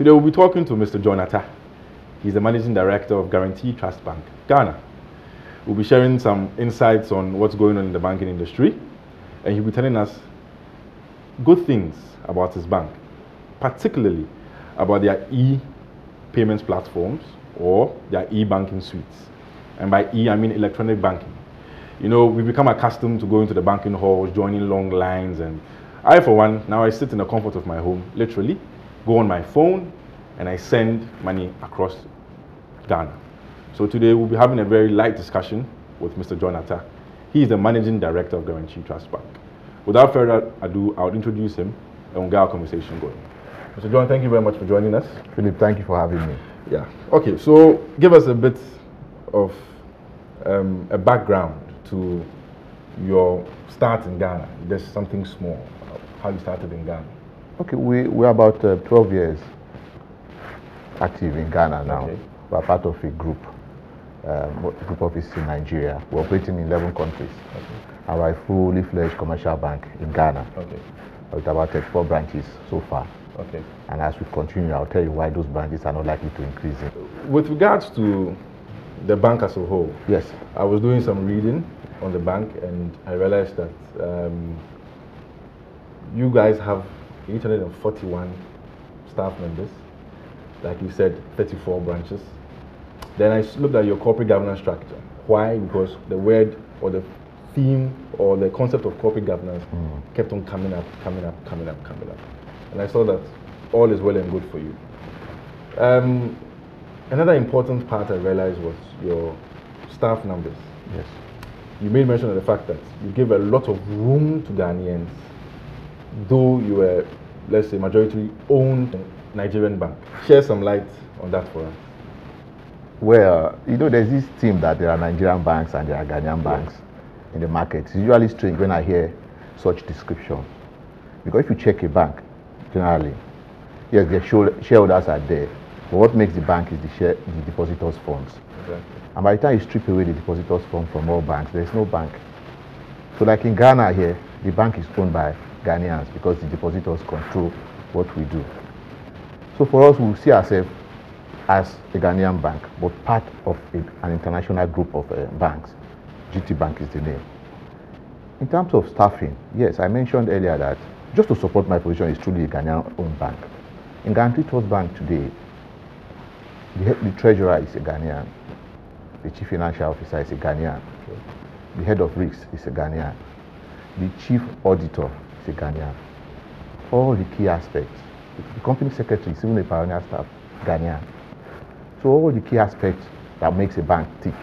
Today we'll be talking to Mr. JoyNews. He's the Managing Director of Guarantee Trust Bank, Ghana. We'll be sharing some insights on what's going on in the banking industry, and he'll be telling us good things about his bank, particularly about their e-payments platforms or their e-banking suites. And by e, I mean electronic banking. You know, we've become accustomed to going to the banking halls, joining long lines, and I, for one, now I sit in the comfort of my home, literally, go on my phone, and I send money across Ghana. So today we'll be having a very light discussion with Mr. JoyNews. He is the Managing Director of Guarantee Trust Bank. Without further ado, I'll introduce him and we'll get our conversation going. Mr. John, thank you very much for joining us. Philip, thank you for having me. Yeah. Okay, so give us a bit of a background to your start in Ghana. Just something small, how you started in Ghana. Okay, we're about 12 years active in Ghana now. Okay. We're part of a group office in Nigeria. We're operating in 11 countries. Okay. And we're a fully fledged commercial bank in Ghana. Okay. With about 34 branches so far. Okay. And as we continue, I'll tell you why those branches are not likely to increase. With regards to the bank as a whole, yes, I was doing some reading on the bank and I realized that you guys have 841 staff members, like you said, 34 branches. Then I looked at your corporate governance structure. Why? Because the word or the theme or the concept of corporate governance kept on coming up. And I saw that all is well and good for you. Another important part I realized was your staff numbers. Yes. You made mention of the fact that you give a lot of room to Ghanaians, though you were, let's say, majority owned Nigerian bank. Share some light on that for us. Well, you know, there's this theme that there are Nigerian banks and there are Ghanaian banks in the market. It's usually strange when I hear such description. Because if you check a bank, generally, yes, the shareholders are there. But what makes the bank is the depositors' funds. Exactly. And by the time you strip away the depositors' funds from all banks, there's no bank. So like in Ghana here, the bank is owned by Ghanaians because the depositors control what we do. So for us, we see ourselves as a Ghanaian bank, but part of an international group of banks. GT Bank is the name. In terms of staffing, yes, I mentioned earlier that just to support my position is truly a Ghanaian-owned bank. In Guarantee Trust Bank today, the treasurer is a Ghanaian, the chief financial officer is a Ghanaian, the head of risks is a Ghanaian, the chief auditor is a Ghanaian. All the key aspects, the company secretary is even a pioneer staff, Ghanaian. So all the key aspects that makes a bank tick,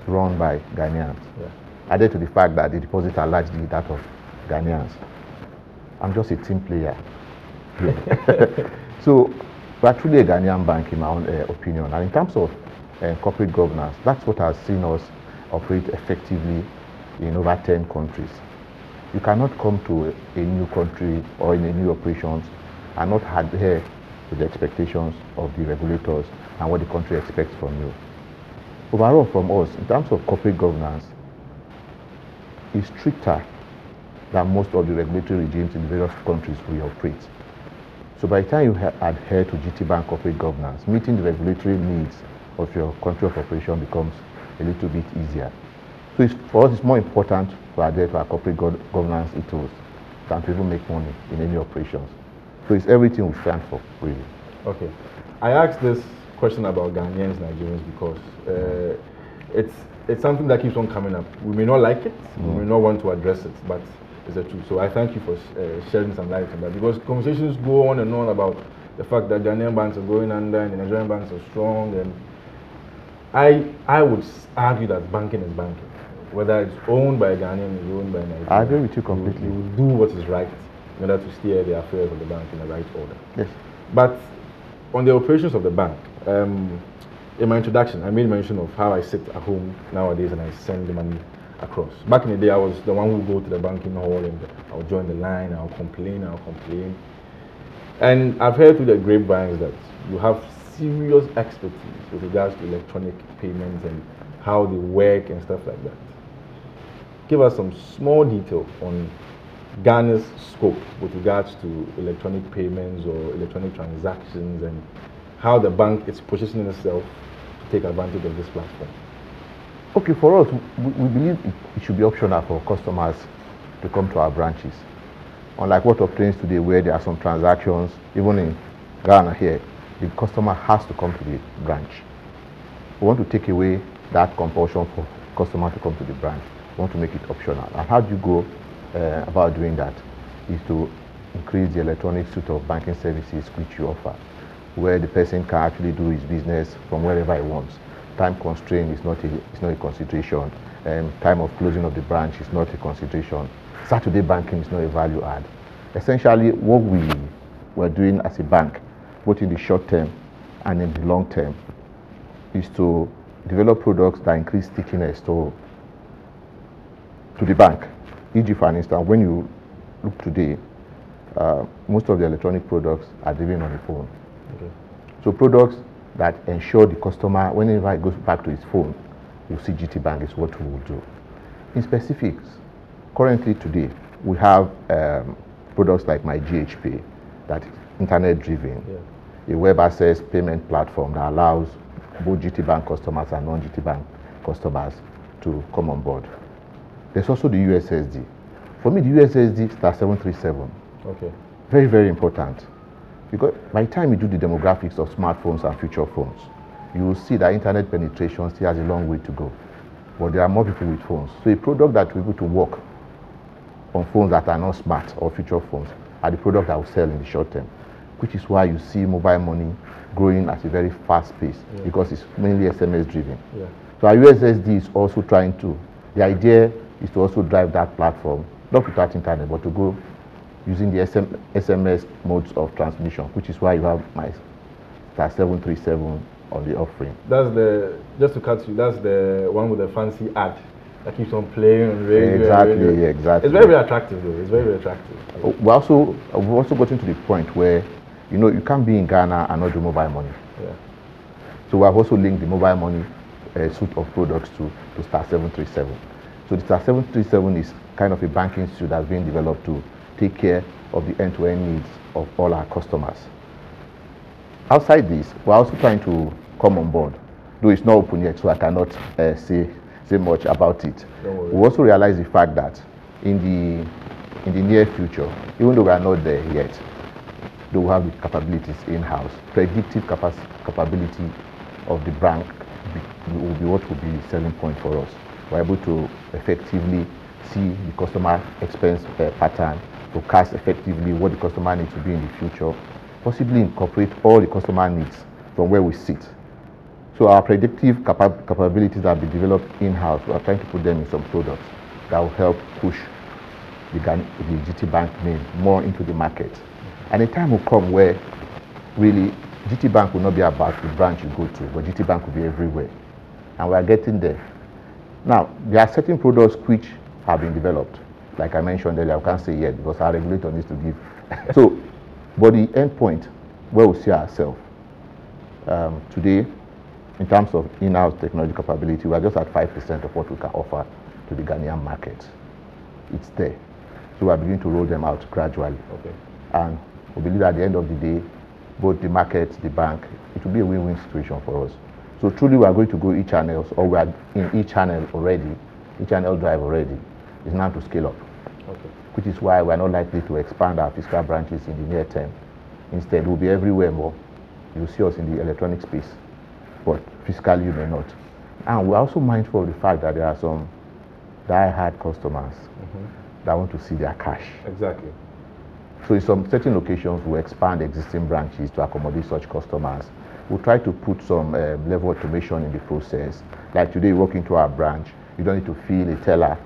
run by Ghanaians. Yeah. Added to the fact that the deposits are largely that of Ghanaians. I'm just a team player. So we're truly a Ghanaian bank in my own opinion. And in terms of corporate governance, that's what has seen us operate effectively in over 10 countries. You cannot come to a new country or in a new operations and not adhere to the expectations of the regulators and what the country expects from you. Overall, from us, in terms of corporate governance, is stricter than most of the regulatory regimes in the various countries we operate. So by the time you adhere to GT Bank corporate governance, meeting the regulatory needs of your country of operation becomes a little bit easier. So for us, it's more important to adhere to our corporate governance ethos than to even make money in any operations. So it's everything we stand for, really. Okay. I asked this question about Ghanaians, Nigerians, because it's something that keeps on coming up. We may not like it, we may not want to address it, but it's the truth. So I thank you for shedding some light on that, because conversations go on and on about the fact that Ghanaian banks are going under and the Nigerian banks are strong, and I would argue that banking is banking. Whether it's owned by a Ghanaian or owned by a Nigerian, I agree with you completely. You will do what is right in order to steer the affairs of the bank in the right order. Yes. But on the operations of the bank, in my introduction, I made mention of how I sit at home nowadays and I send the money across. Back in the day, I was the one who would go to the banking hall and I'll join the line, I'll complain. And I've heard through the grapevines that you have serious expertise with regards to electronic payments and how they work and stuff like that. Give us some small detail on Ghana's scope with regards to electronic payments or electronic transactions, and how the bank is positioning itself to take advantage of this platform? Okay, for us, we believe it should be optional for customers to come to our branches. Unlike what obtains today, where there are some transactions, even in Ghana here, the customer has to come to the branch. We want to take away that compulsion for customers to come to the branch. We want to make it optional. And how do you go about doing that? Is to increase the electronic suite of banking services which you offer, where the person can actually do his business from wherever he wants. Time constraint is not a consideration. Time of closing of the branch is not a consideration. Saturday banking is not a value add. Essentially, what we were doing as a bank, both in the short term and in the long term, is to develop products that increase stickiness to the bank. E.g., for instance, when you look today, most of the electronic products are driven on the phone. Okay. So products that ensure the customer, whenever he goes back to his phone, will see GT Bank is what we will do. In specifics, currently today, we have products like My GHP, that is internet-driven, a web access payment platform that allows both GT Bank customers and non-GT Bank customers to come on board. There's also the USSD. For me, the USSD star 737. Okay. Very, very important. Because by the time you do the demographics of smartphones and future phones, you will see that internet penetration still has a long way to go. But there are more people with phones. So a product that will be able to work on phones that are not smart or future phones are the products that will sell in the short term, which is why you see mobile money growing at a very fast pace, because it's mainly SMS driven. So our USSD is also trying to, the idea is to also drive that platform, not without internet, but to go using the SMS modes of transmission, which is why you have my star 737 on the offering. That's the, just to cut you, that's the one with the fancy ad that keeps on playing on radio. Exactly, exactly. It's very, very attractive though. It's very, very attractive. We've also gotten to the point where, you know, you can't be in Ghana and not do mobile money. So we have also linked the mobile money suite of products to star 737. So the star 737 is kind of a banking suite that's being developed to take care of the end-to-end needs of all our customers. Outside this, we're also trying to come on board, though it's not open yet, so I cannot say much about it. We also realize the fact that in the near future, even though we are not there yet, though we have the capabilities in-house, predictive capability of the bank will be what will be the selling point for us. We're able to effectively see the customer expense pattern, forecast effectively what the customer needs to be in the future, possibly incorporate all the customer needs from where we sit. So our predictive capabilities that have been developed in-house, we are trying to put them in some products that will help push the GT Bank name more into the market. And a time will come where really GT Bank will not be about the branch you go to, but GT Bank will be everywhere. And we are getting there. Now, there are certain products which have been developed. Like I mentioned earlier, I can't say yet because our regulator needs to give. So, but the end point where we see ourselves today, in terms of in-house technology capability, we are just at 5% of what we can offer to the Ghanaian market. It's there. So we are beginning to roll them out gradually. Okay. And we believe at the end of the day, both the market, the bank, it will be a win-win situation for us. So truly we are going to go e-channels, or we are in e-channel already, e-channel drive already. It's now to scale up. Okay. Which is why we are not likely to expand our physical branches in the near term. Instead, we'll be everywhere more. You'll see us in the electronic space, but physically you may not. And we're also mindful of the fact that there are some die-hard customers that want to see their cash. Exactly. So in some certain locations, we'll expand existing branches to accommodate such customers. We'll try to put some level of automation in the process. Like today, you walk into our branch, you don't need to feel a teller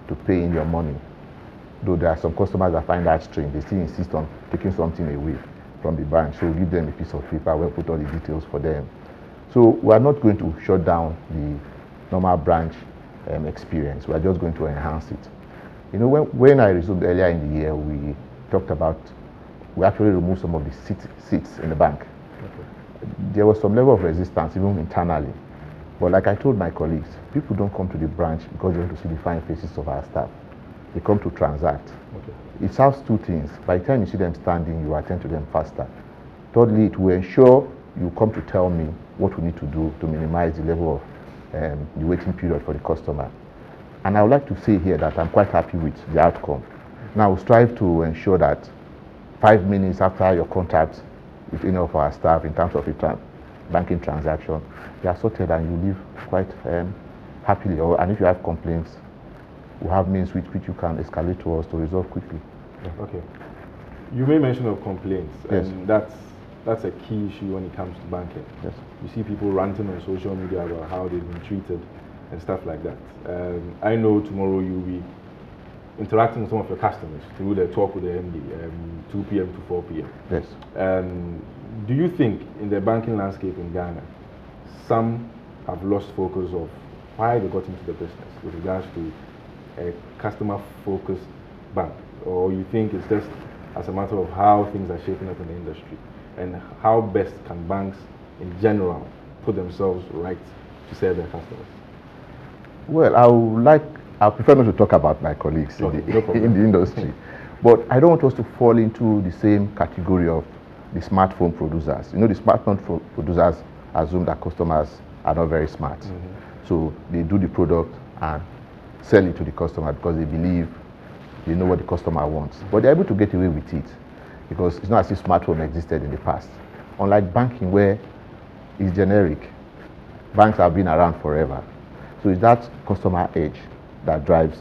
to pay in your money. Though there are some customers that find that strange, they still insist on taking something away from the branch. So we'll give them a piece of paper, we'll put all the details for them. So we are not going to shut down the normal branch experience. We are just going to enhance it. You know, when I resumed earlier in the year, we talked about, we actually removed some of the seats in the bank. Okay. There was some level of resistance, even internally. But like I told my colleagues, people don't come to the branch because they want to see the fine faces of our staff. they come to transact. Okay. It serves two things. By the time you see them standing, you attend to them faster. Thirdly, it will ensure you come to tell me what we need to do to minimize the level of the waiting period for the customer. And I would like to say here that I'm quite happy with the outcome. Now, we strive to ensure that 5 minutes after your contact with any of our staff in terms of a banking transaction, they are sorted and you leave quite happily. And if you have complaints, we have means which you can escalate to us to resolve quickly. Okay. You made mention of complaints, Yes. and that's a key issue when it comes to banking. Yes. You see people ranting on social media about how they've been treated and stuff like that. I know tomorrow you'll be interacting with some of your customers through the talk with the MD, 2 p.m. to 4 p.m. Yes. Do you think in the banking landscape in Ghana, some have lost focus of why they got into the business with regards to a customer-focused bank? Or you think it's just as a matter of how things are shaping up in the industry? And how best can banks in general put themselves right to serve their customers? Well, I prefer not to talk about my colleagues Okay, in the industry. But I don't want us to fall into the same category of the smartphone producers. You know, the smartphone producers assume that customers are not very smart. So they do the product and sell it to the customer because they believe they know what the customer wants. But they're able to get away with it because it's not as if smartphone existed in the past. Unlike banking, where it's generic, banks have been around forever. So it's that customer edge that drives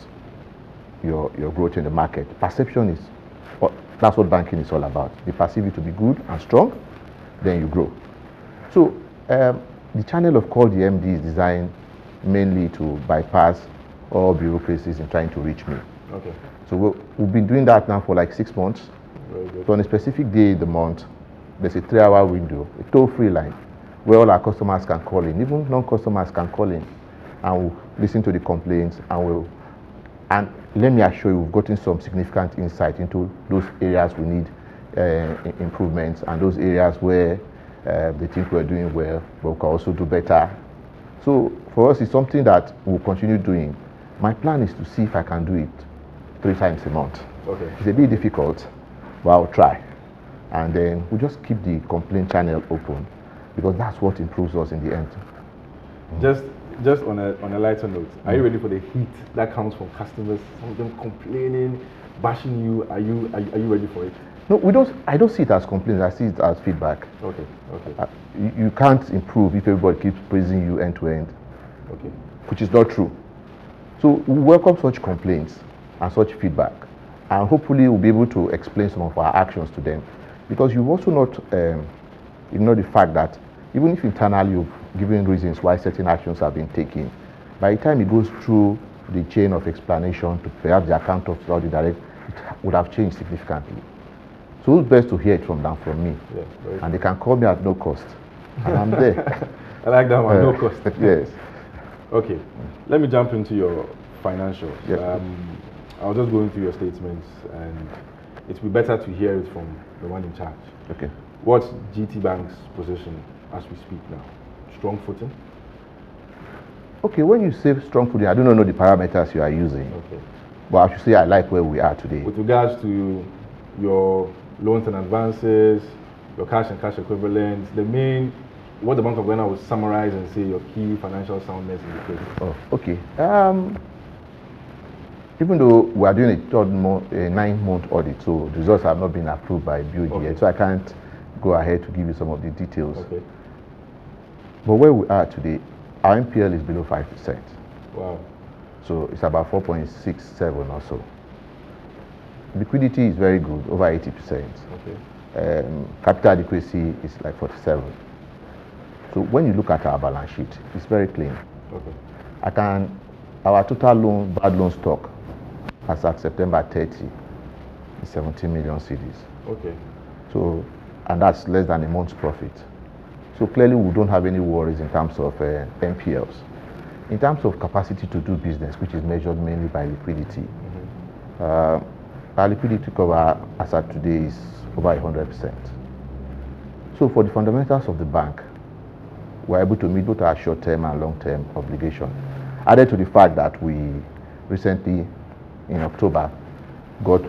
your growth in the market. Perception is, that's what banking is all about. They perceive you to be good and strong, then you grow. So the channel of Call the MD is designed mainly to bypass all bureaucracies in trying to reach me. Okay. So we've been doing that now for like 6 months. Very good. So on a specific day in the month, there's a 3-hour window, a toll-free line, where all our customers can call in, even non-customers can call in, and we'll listen to the complaints, and let me assure you, we've gotten some significant insight into those areas we need improvements, and those areas where they think we're doing well, but we can also do better. So for us, it's something that we'll continue doing. My plan is to see if I can do it 3 times a month. Okay. It's a bit difficult, but I'll try. And then we'll just keep the complaint channel open because that's what improves us in the end. Just on a lighter note, are you ready for the heat that comes from customers? Some of them complaining, bashing you. Are you ready for it? No, I don't see it as complaints. I see it as feedback. Okay. Okay. You can't improve if everybody keeps praising you end to end. Okay. Which is not true. So we welcome such complaints and such feedback, and hopefully we'll be able to explain some of our actions to them. Because you've also not ignored the fact that even if internally you've given reasons why certain actions have been taken, by the time it goes through the chain of explanation to perhaps the account of or the direct, it would have changed significantly. So it's best to hear it from them, from me. Yeah, and they can call me at no cost. And I'm there. I like that one, no cost. Yes. Okay, let me jump into your financials. Yes. I was just going through your statements, and it would be better to hear it from the one in charge. Okay. What's GT Bank's position as we speak now? Strong footing? Okay, when you say strong footing, I don't know the parameters you are using. Okay. But I should say I like where we are today. With regards to your loans and advances, your cash and cash equivalents, what the Bank of Ghana would summarize and say your key financial soundness indicators. Oh, okay. Even though we are doing a 9-month audit, so the results have not been approved by BOD yet, so I can't go ahead to give you some of the details. Okay. But where we are today, our NPL is below 5%. Wow. So it's about 4.67 or so. Liquidity is very good, over 80%. Okay. Capital adequacy is like 47. So when you look at our balance sheet, it's very clean. Okay. Our total bad loan stock as at September 30 is 17 million cedis. Okay. So, and that's less than a month's profit. So clearly we don't have any worries in terms of NPLs. In terms of capacity to do business, which is measured mainly by liquidity, our liquidity cover as at today is over 100%. So for the fundamentals of the bank, we're able to meet both our short-term and long-term obligations. Added to the fact that we recently in October got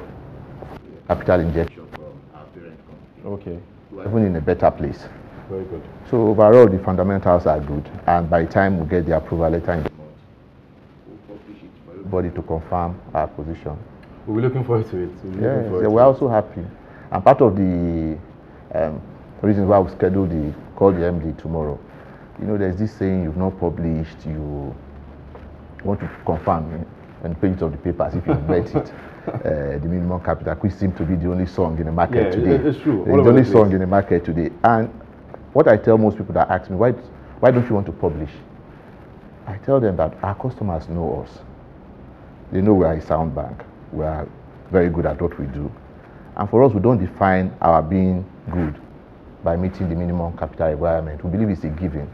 capital injection from our parent company. Okay. We're even in a better place. Very good. So overall, the fundamentals are good, and by the time we get the approval letter in the month, we'll publish it for everybody to confirm our position. We'll be looking forward to it. Yes, we're also happy. And part of the reasons why we scheduled the call the MD tomorrow, you know, there's this saying, you've not published, you want to confirm on the pages of the papers if you've met it. The minimum capital, which seems to be the only song in the market today. It's true. It's the only song in the market today. And what I tell most people that ask me, why don't you want to publish? I tell them that our customers know us. They know we are a sound bank. We are very good at what we do. And for us, we don't define our being good by meeting the minimum capital requirement. We believe it's a given.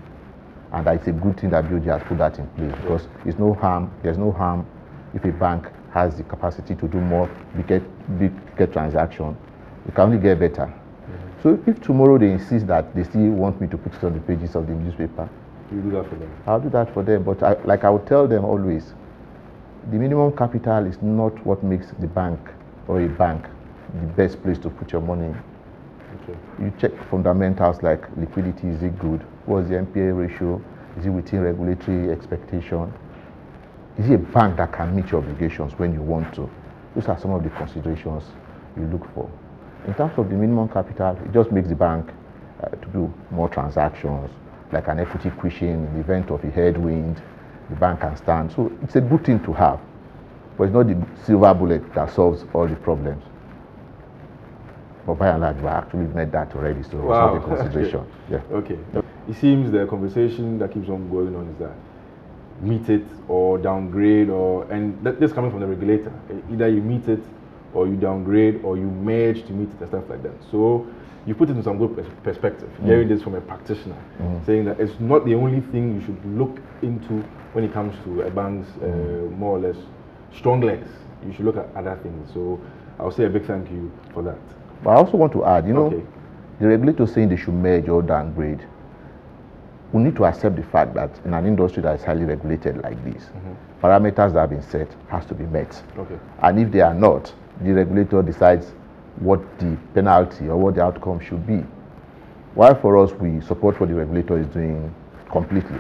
And that it's a good thing that BOG has put that in place, because there's no harm if a bank has the capacity to do more big transaction. It can only get better. So if tomorrow they insist that they still want me to put it on the pages of the newspaper, you do that for them. I'll do that for them. But I will tell them always, the minimum capital is not what makes the bank or a bank the best place to put your money in. Okay. You check fundamentals like liquidity, is it good? What's the NPA ratio? Is it within regulatory expectation? Is it a bank that can meet your obligations when you want to? Those are some of the considerations you look for. In terms of the minimum capital, it just makes the bank to do more transactions, like an equity cushion in the event of a headwind, the bank can stand. So it's a good thing to have, but it's not the silver bullet that solves all the problems. But by and large, we actually met that already, so it's not a consideration. Yeah. Okay. It seems the conversation that keeps on going on is that meet it or downgrade, and this coming from the regulator. Either you meet it or you downgrade or you merge to meet it and stuff like that. So you put it in some good perspective. Hearing this from a practitioner, saying that it's not the only thing you should look into when it comes to a bank's more or less strong legs. You should look at other things. So I'll say a big thank you for that. But I also want to add, the regulator saying they should merge or downgrade, we need to accept the fact that in an industry that is highly regulated like this, parameters that have been set has to be met. Okay. And if they are not, the regulator decides what the penalty or what the outcome should be. While for us, we support what the regulator is doing completely.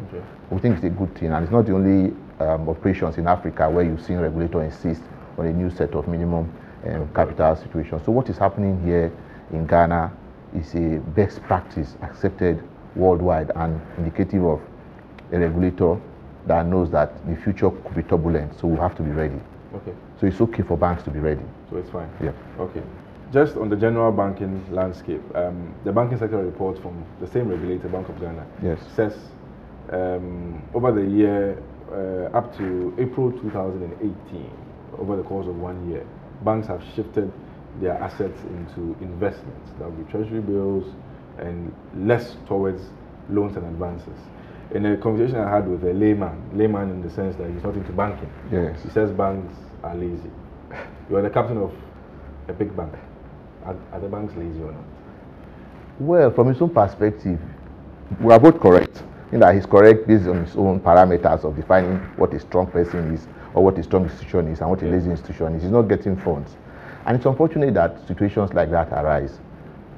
Okay. We think it's a good thing, and it's not the only operations in Africa where you've seen regulator insist on a new set of minimum capital situations. So what is happening here in Ghana is a best practice accepted worldwide and indicative of a regulator that knows that the future could be turbulent, so we have to be ready. Okay. So it's okay for banks to be ready. So it's fine. Yeah. Okay. Just on the general banking landscape, the banking sector report from the same regulator, Bank of Ghana, says over the year up to April 2018, over the course of 1 year, banks have shifted their assets into investments. That will be treasury bills and less towards loans and advances. In a conversation I had with a layman in the sense that he's not into banking, he says banks are lazy. You are the captain of a big bank. Are the banks lazy or not? Well, from his own perspective, we are both correct. In that he's correct based on his own parameters of defining what a strong person is or what a strong institution is and what a lazy institution is. He's not getting funds. And it's unfortunate that situations like that arise.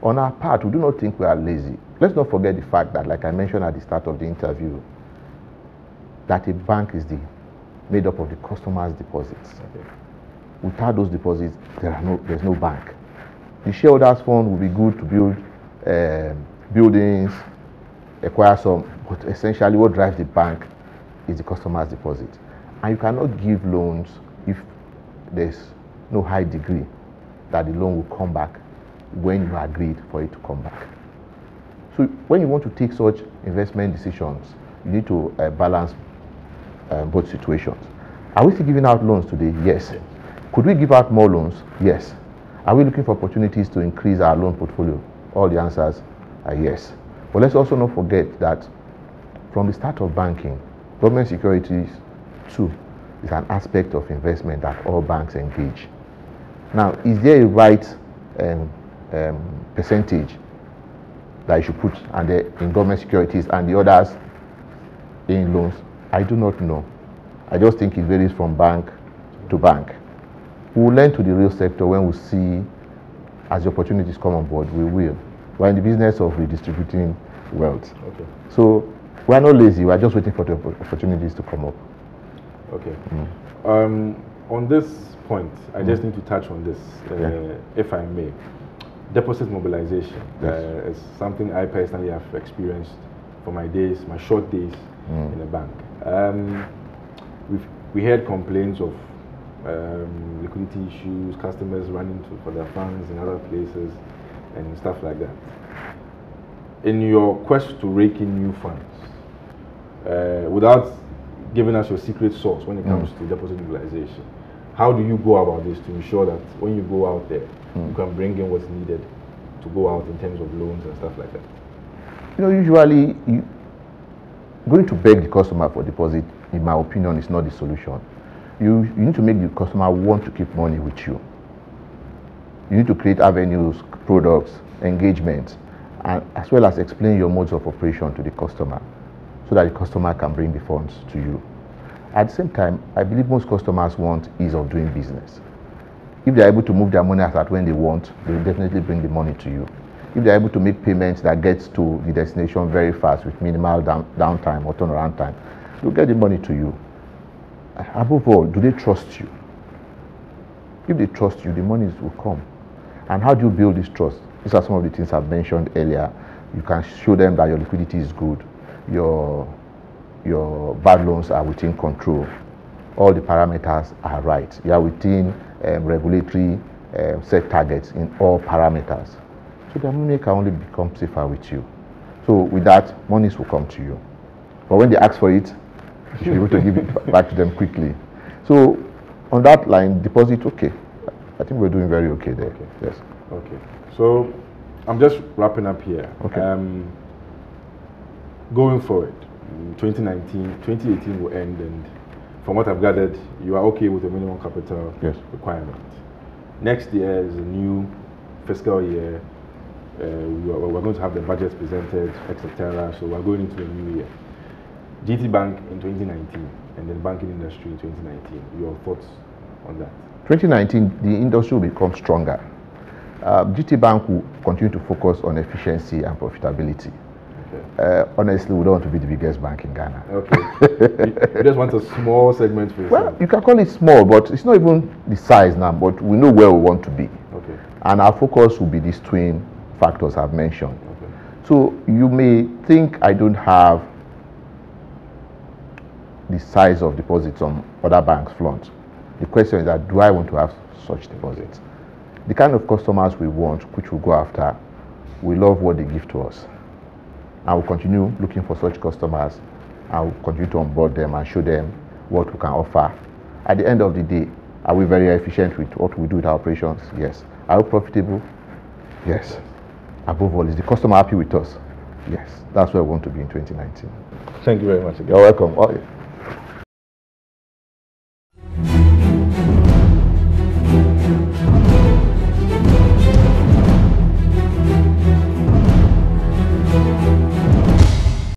On our part, we do not think we are lazy. Let's not forget the fact that, like I mentioned at the start of the interview, that a bank is made up of the customer's deposits. Okay. Without those deposits, there's no bank. The shareholders' fund will be good to build buildings, acquire some, but essentially what drives the bank is the customer's deposit. And you cannot give loans if there's no high degree that the loan will come back when you agreed for it to come back. So when you want to take such investment decisions, you need to balance both situations. Are we still giving out loans today? Yes. Could we give out more loans? Yes. Are we looking for opportunities to increase our loan portfolio? All the answers are yes. But let's also not forget that from the start of banking, government securities too is an aspect of investment that all banks engage. Now, is there a right percentage that you should put in government securities and the others in loans? I do not know. I just think it varies from bank to bank. We will lend to the real sector when we see as the opportunities come on board, we will. We're in the business of redistributing wealth. Okay. So we're not lazy, we're just waiting for the opportunities to come up. Okay. On this point, I just need to touch on this, if I may. Deposit mobilization is something I personally have experienced for my days, my short days in a bank. We heard complaints of liquidity issues, customers running for their funds in other places, and stuff like that. In your quest to rake in new funds, without giving us your secret sauce when it comes to deposit mobilization, how do you go about this to ensure that when you go out there, you can bring in what's needed to go out in terms of loans and stuff like that? Usually, going to beg the customer for deposit, in my opinion, is not the solution. You need to make the customer want to keep money with you. You need to create avenues, products, engagement, and as well as explain your modes of operation to the customer so that the customer can bring the funds to you. At the same time, I believe most customers want ease of doing business. If they're able to move their money at when they want, they will definitely bring the money to you. If they're able to make payments that gets to the destination very fast with minimal downtime or turnaround time, they'll get the money to you. Above all, do they trust you? If they trust you, the money will come. And how do you build this trust? These are some of the things I've mentioned earlier. You can show them that your liquidity is good, your bad loans are within control, all the parameters are right. You are within regulatory set targets in all parameters. So the money can only become safer with you. So with that, monies will come to you. But when they ask for it, you should be able to give it back to them quickly. So on that line, deposit, okay. I think we're doing very okay there. Okay. Yes. Okay. So I'm just wrapping up here. Okay. Going forward, 2018 will end, and from what I've gathered, you are okay with the minimum capital requirement. Next year is a new fiscal year. We're going to have the budgets presented, etc. So we're going into a new year. GT Bank in 2019 and then banking industry in 2019. Your thoughts on that? 2019, the industry will become stronger. GT Bank will continue to focus on efficiency and profitability. Okay. Honestly, we don't want to be the biggest bank in Ghana. Okay. You just want a small segment for yourself. Well, you can call it small, but it's not even the size now, but we know where we want to be. Okay. And our focus will be these twin factors I've mentioned. Okay. So you may think I don't have the size of deposits on other banks' front. The question is that, do I want to have such deposits? The kind of customers we want, which we go after, we love what they give to us. And we'll continue looking for such customers, and we'll continue to onboard them and show them what we can offer. At the end of the day, are we very efficient with what we do with our operations? Yes. Are we profitable? Yes. Above all, is the customer happy with us? Yes. That's where we want to be in 2019. Thank you very much again. You're welcome.